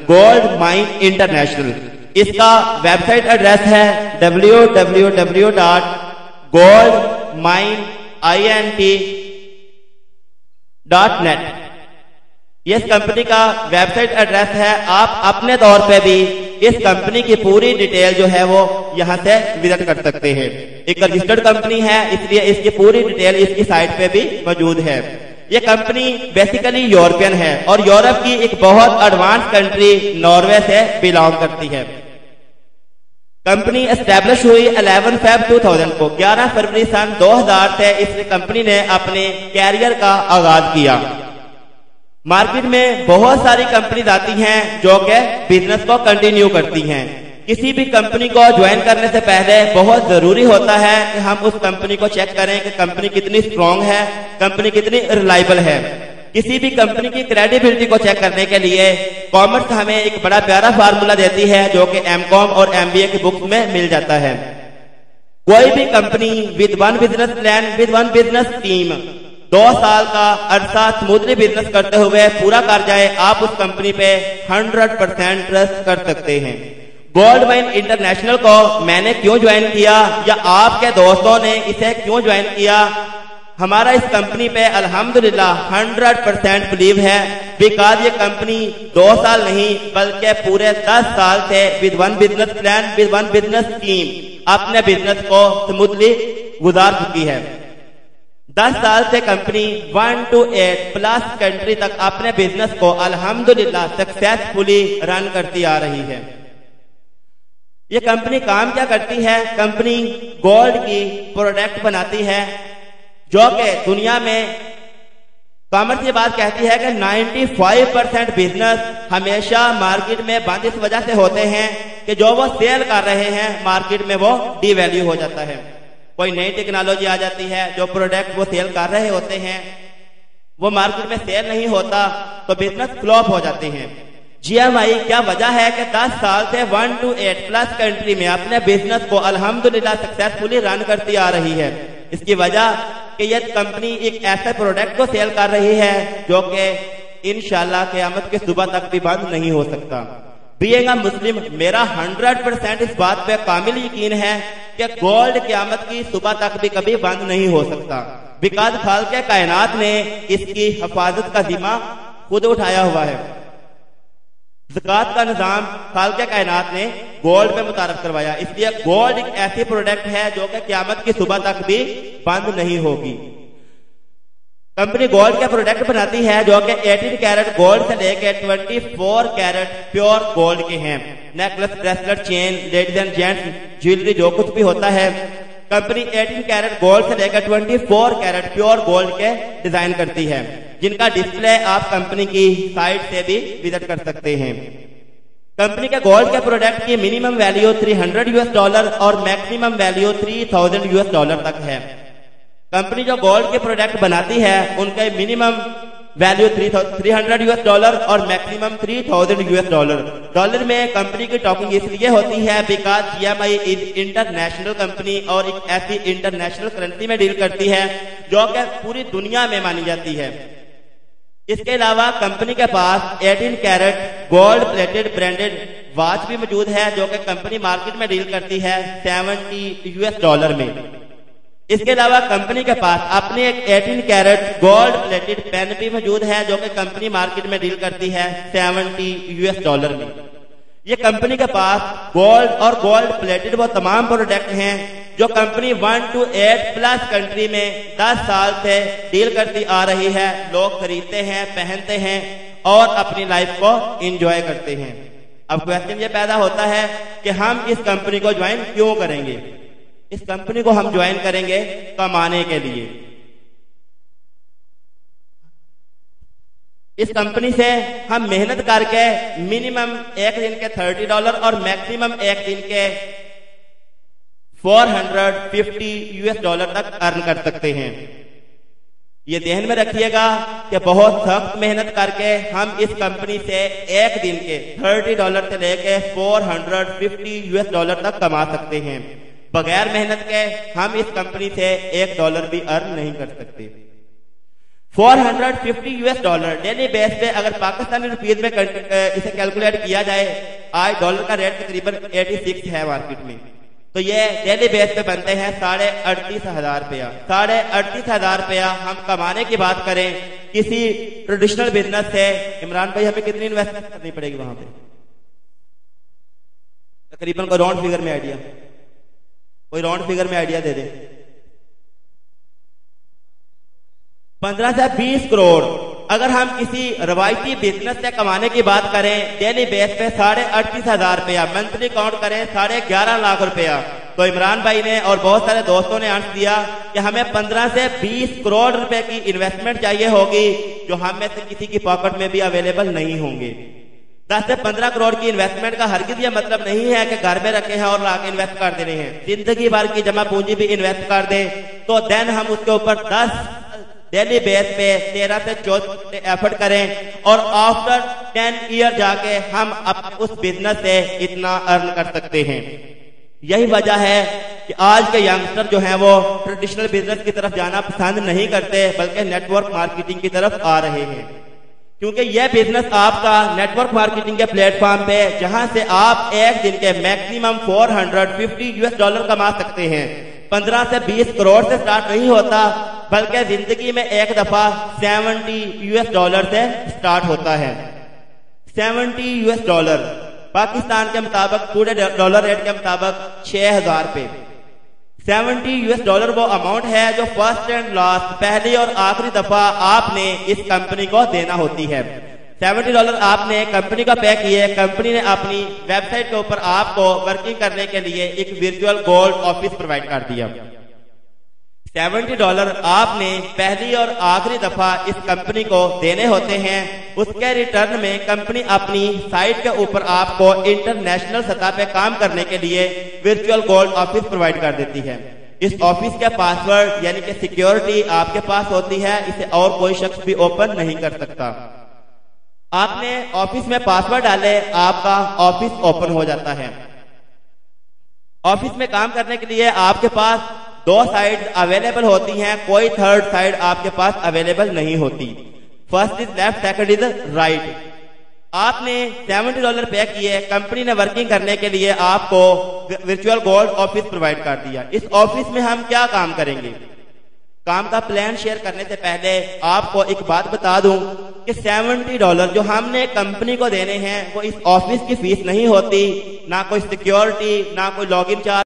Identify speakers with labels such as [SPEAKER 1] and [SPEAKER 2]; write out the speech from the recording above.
[SPEAKER 1] Gold mine international. इसका website address है www.goldmineint.net। ये इस कंपनी का वेबसाइट एड्रेस है। आप अपने तौर पे भी इस कंपनी की पूरी डिटेल जो है वो यहाँ से विजिट कर सकते हैं। एक रजिस्टर्ड कंपनी है, इसलिए इसकी पूरी डिटेल इसकी साइट पे भी मौजूद है। ये कंपनी बेसिकली यूरोपियन है और यूरोप की एक बहुत एडवांस कंट्री नॉर्वे से बिलोंग करती है। कंपनी एस्टेब्लिश हुई 11 Feb 2000 को। 11 फरवरी सन 2000 से इस कंपनी ने अपने कैरियर का आगाज किया। मार्केट में बहुत सारी कंपनीज आती हैं जो कि बिजनेस को कंटिन्यू करती हैं। किसी भी कंपनी को ज्वाइन करने से पहले बहुत जरूरी होता है कि हम उस कंपनी को चेक करें कि कंपनी कितनी स्ट्रांग है, कंपनी कितनी रिलायबल है। किसी भी कंपनी की क्रेडिबिलिटी को चेक करने के लिए कॉमर्स हमें एक बड़ा प्यारा फार्मूला देती है जो कि एमकॉम और एमबीए की बुक्स में मिल जाता है। कोई भी company with one business plan, with one business team 2 साल का अरसा स्मूथली बिजनेस करते हुए पूरा कर जाए, आप उस कंपनी पे 100% ट्रस्ट कर सकते हैं। गोल्ड माइन इंटरनेशनल को मैंने क्यों ज्वाइन किया या आपके दोस्तों ने इसे क्यों ज्वाइन किया, हमारा इस कंपनी पे अल्हम्दुलिल्लाह 100% बिलीव है। बिकॉज ये कंपनी 2 साल नहीं बल्कि पूरे 10 साल से with one business plan, with one business team अपने बिजनेस को स्मूथली गुजार चुकी है। 10 साल से कंपनी 1 to 8+ कंट्री तक अपने बिजनेस को अल्हम्दुलिल्लाह सक्सेसफुली रन करती आ रही है। ये कंपनी काम क्या करती है? कंपनी गोल्ड की प्रोडक्ट बनाती है जो कि दुनिया में कॉमर्स की बात कहती है कि 95% बिजनेस हमेशा मार्केट में बंद इस वजह से होते हैं कि जो वो सेल कर रहे हैं मार्केट में वो डीवैल्यू हो जाता है। कोई नई टेक्नोलॉजी आ जाती है, जो प्रोडक्ट वो सेल कर रहे होते हैं वो मार्केट में सेल नहीं होता तो बिजनेस फ्लॉप हो जाते हैं। जीएमआई क्या वजह है कि 10 साल से 1 to 8+ कंट्री में अपने बिजनेस को अल्हम्दुलिल्लाह सक्सेसफुली रन करती आ रही है। इसकी वजह कि यह कंपनी एक ऐसे प्रोडक्ट को सेल कर रही है जो कि इंशाल्लाह क़यामत के सुबह तक भी बंद नहीं हो सकता। बीइंग अ मुस्लिम मेरा 100% इस बात पे कामिल यकीन है कि गोल्ड क़यामत की सुबह तक भी कभी बंद नहीं हो सकता। बिकॉज खालिक़े कायनात ने इसकी हिफाजत का जिम्मा खुद उठाया हुआ है। ज़कात का निजाम खालिक़े कायनात ने गोल्ड पे मुतारफ करवाया, इसलिए गोल्ड एक ऐसी प्रोडक्ट है जो कि क़यामत की सुबह तक भी बंद नहीं होगी। कंपनी गोल्ड के प्रोडक्ट बनाती है जो कि 18 कैरेट गोल्ड से लेकर 24 कैरेट प्योर गोल्ड के हैं। Necklace, bracelet, chain, ladies and gents jewellery जो कुछ भी होता है कंपनी 18 कैरेट गोल्ड से लेकर 24 कैरेट प्योर गोल्ड के डिजाइन करती है, जिनका डिस्प्ले आप कंपनी की साइट से भी विजिट कर सकते हैं। कंपनी के गोल्ड के प्रोडक्ट की मिनिमम वैल्यू $300 और मैक्सिमम वैल्यू $3000 तक है। कंपनी जो गोल्ड के प्रोडक्ट बनाती है उनके मिनिमम वैल्यू $300 और मैक्सिमम $3000। डॉलर में कंपनी की टॉकिंग इसलिए होती है because GMI is international company और एक ऐसी इंटरनेशनल करेंसी में डील करती है जो कि पूरी दुनिया में मानी जाती है। इसके अलावा कंपनी के पास 18 carat gold plated branded watch भी मौजूद है जो कि कंपनी मार्केट में डील करती है $70 में। इसके अलावा कंपनी के पास अपनी एक 18 कैरेट गोल्ड प्लेटेड पेन भी मौजूद है जो कि कंपनी मार्केट में डील करती है $70 में। ये कंपनी के पास गोल्ड और गोल्ड प्लेटेड वो तमाम प्रोडक्ट हैं जो कंपनी 1 to 8+ कंट्री में 10 साल से डील करती आ रही है। लोग खरीदते हैं, पहनते हैं और अपनी लाइफ को एंजॉय करते हैं। अब क्वेश्चन ये पैदा होता है कि हम इस कंपनी को ज्वाइन क्यों करेंगे? इस कंपनी को हम ज्वाइन करेंगे कमाने के लिए। इस कंपनी से हम मेहनत करके मिनिमम एक दिन के $30 और मैक्सिमम एक दिन के $450 तक अर्न कर सकते हैं। ये ध्यान में रखिएगा कि बहुत सख्त मेहनत करके हम इस कंपनी से एक दिन के $30 से लेके $450 तक कमा सकते हैं। बगैर मेहनत के हम इस कंपनी से $1 भी अर्न नहीं कर सकते। $450 डेली बेस पे अगर पाकिस्तानी रुपीज में इसे कैलकुलेट किया जाए, आज डॉलर का रेट तकरीबन 86 है मार्केट में, तो ये डेली बेस पे बनते हैं 38,500 रुपया। 38,500 रुपया हम कमाने की बात करें किसी ट्रेडिशनल बिजनेस से, इमरान भाई हमें कितनी इन्वेस्टमेंट करनी पड़ेगी वहां पे? तकरीबन कोई राउंड फिगर में आइडिया, कोई राउंड फिगर में आइडिया दे दे। 15 से 20 करोड़। अगर हम किसी रवायती बिजनेस से कमाने की बात करें डेली बेस पे 38,500 रुपया, मंथली काउंट करें 11.5 लाख रुपया, तो इमरान भाई ने और बहुत सारे दोस्तों ने आंसर दिया कि हमें 15 से 20 करोड़ रुपए की इन्वेस्टमेंट चाहिए होगी, जो हम में से किसी की पॉकेट में भी अवेलेबल नहीं होंगे। 10 से 15 करोड़ की इन्वेस्टमेंट का हरगिज ये मतलब नहीं है कि घर में रखे हैं और लाके इन्वेस्ट कर देने हैं। जिंदगी भर की जमा पूंजी भी इन्वेस्ट कर दे तो देन हम उसके ऊपर 10 डेली बेस पे 13 से 14 एफर्ट करें और आफ्टर 10 ईयर जाके हम उस बिजनेस से इतना अर्न कर सकते हैं। यही वजह है कि आज के यंगस्टर जो हैं वो ट्रेडिशनल बिजनेस की तरफ जाना पसंद नहीं करते, बल्कि नेटवर्क मार्केटिंग की तरफ आ रहे हैं, क्योंकि यह बिजनेस आपका नेटवर्क मार्केटिंग के प्लेटफॉर्म पे, जहां से आप एक दिन के मैक्सिमम $450 कमा सकते हैं। 15 से 20 करोड़ से स्टार्ट नहीं होता, बल्कि जिंदगी में एक दफा $70 से स्टार्ट होता है। $70 पाकिस्तान के मुताबिक, पूरे डॉलर रेट के मुताबिक 6,000 रुपए। $70 वो अमाउंट है जो फर्स्ट एंड लास्ट, पहली और आखिरी दफा आपने इस कंपनी को देना होती है। $70 आपने कंपनी का पे किए, कंपनी ने अपनी वेबसाइट के ऊपर आपको वर्किंग करने के लिए एक वर्चुअल गोल्ड ऑफिस प्रोवाइड कर दिया। $70 आपने पहली और आखिरी दफा इस कंपनी को देने होते हैं। उसके रिटर्न में कंपनी अपनी साइट के ऊपर आपको इंटरनेशनल सतह पे काम करने के लिए वर्चुअल गोल्ड ऑफिस प्रोवाइड कर देती है। इस ऑफिस का पासवर्ड यानी कि सिक्योरिटी आपके पास होती है, इसे और कोई शख्स भी ओपन नहीं कर सकता। आपने ऑफिस में पासवर्ड डाले, आपका ऑफिस ओपन हो जाता है। ऑफिस में काम करने के लिए आपके पास 2 साइड अवेलेबल होती हैं, कोई थर्ड साइड आपके पास अवेलेबल नहीं होती। First is left, second is right. आपने $70 पे किए, कंपनी ने वर्किंग करने के लिए आपको वर्चुअल गोल्ड ऑफिस प्रोवाइड कर दिया। इस ऑफिस में हम क्या काम करेंगे? काम का प्लान शेयर करने से पहले आपको एक बात बता दूं कि $70 जो हमने कंपनी को देने हैं वो इस ऑफिस की फीस नहीं होती, ना कोई सिक्योरिटी, ना कोई लॉगिन चार्ज।